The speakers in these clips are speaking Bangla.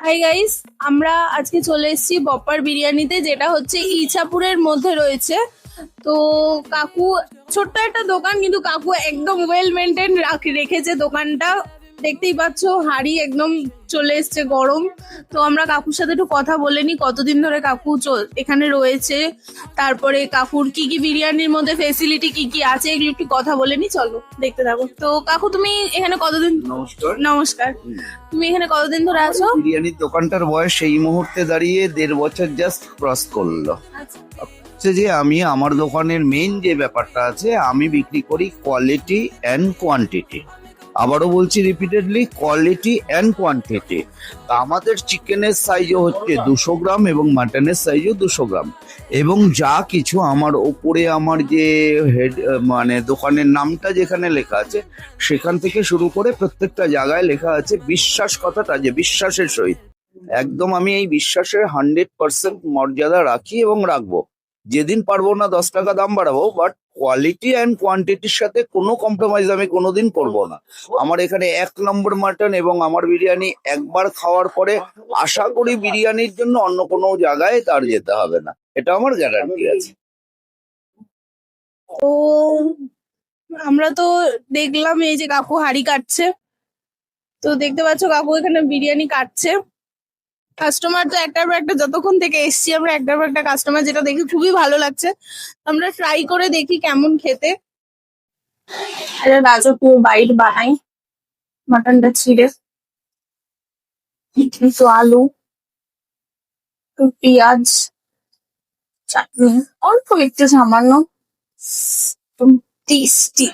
হাই গাইস, আমরা আজকে চলে এসেছি বপ্পার বিরিয়ানিতে, যেটা হচ্ছে ইছাপুরের মধ্যে রয়েছে। তো কাকু ছোট্ট একটা দোকান, কিন্তু কাকু একদম ওয়েল মেনটেন রেখেছে দোকানটা। দেখতেই পাচ্ছ হাড়ি একদম চলে এসছে গরম। তো আমরা কাকুর সাথে একটু কথা বলে নি, কতদিন ধরে কাকু এখানে রয়েছে, তারপরে কাকুর কি কি বিরিয়ানির মধ্যে ফেসিলিটি কি কি আছে, এগুলো একটু কথা বলে নি। চলো দেখতে থাকো। তো কাকু, তুমি এখানে কতদিন? নমস্কার। নমস্কার। তুমি এখানে কতদিন ধরে আছো? বিরিয়ানির দোকানটার বয়স এই মুহূর্তে দাঁড়িয়ে 1.5 বছর জাস্ট ক্রস করলো। আচ্ছা। হচ্ছে যে আমি আমার দোকানের মেইন যে ব্যাপারটা আছে, আমি বিক্রি করি কোয়ালিটি অ্যান্ড কোয়ান্টিটি। আবারও বলছি রিপিটেডলি, কোয়ালিটি অ্যান্ড কোয়ান্টিটি। আমাদের চিকেনের সাইজও হচ্ছে 200 গ্রাম এবং মাটনের সাইজও 200 গ্রাম। এবং যা কিছু আমার ওপরে আমার যে হেড মানে দোকানের নামটা যেখানে লেখা আছে, সেখান থেকে শুরু করে প্রত্যেকটা জায়গায় লেখা আছে বিশ্বাস, কথাটা যে বিশ্বাসের সহিত। একদম আমি এই বিশ্বাসের 100% মর্যাদা রাখি এবং রাখবো। যেদিন পারবো না 10 টাকা দাম বাড়াবো, বাট কোয়ালিটি অ্যান্ড কোয়ান্টিটির সাথে কোনো কম্প্রোমাইজ আমি কোনোদিন করবো না। আমার এখানে 1 নম্বর মাটন, এবং আমার বিরিয়ানি একবার খাওয়ার পরে আশা করি বিরিয়ানির জন্য অন্য কোনো জায়গায় তার যেতে হবে না, এটা আমার গ্যারান্টি আছে। তো আমরা তো দেখলাম এই যে কাকু হাড়ি কাটছে। তো দেখতে পাচ্ছ কাকু এখানে বিরিয়ানি কাটছে। কাস্টমার তো একটার পর একটা, যতক্ষণ থেকে এসছি আমরা একটার পর একটা কাস্টমার, যেটা দেখে খুবই ভালো লাগছে। আমরা ট্রাই করে দেখি কেমন খেতে। একটা রাজকীয় বাইট বানাই মাটনটা ছিঁড়ে। একটু আলু, একটু পেঁয়াজ, চাটনি, অল্প একটু সামান্য, টেস্টি।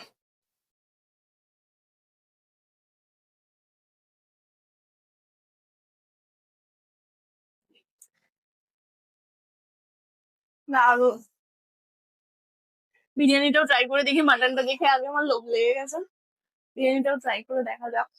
দারুণ। বিরিয়ানিটাও ট্রাই করে দেখি, মাটনটা দেখে আগে আমার লোভ লেগে গেছে। বিরিয়ানিটাও ট্রাই করে দেখা যাক।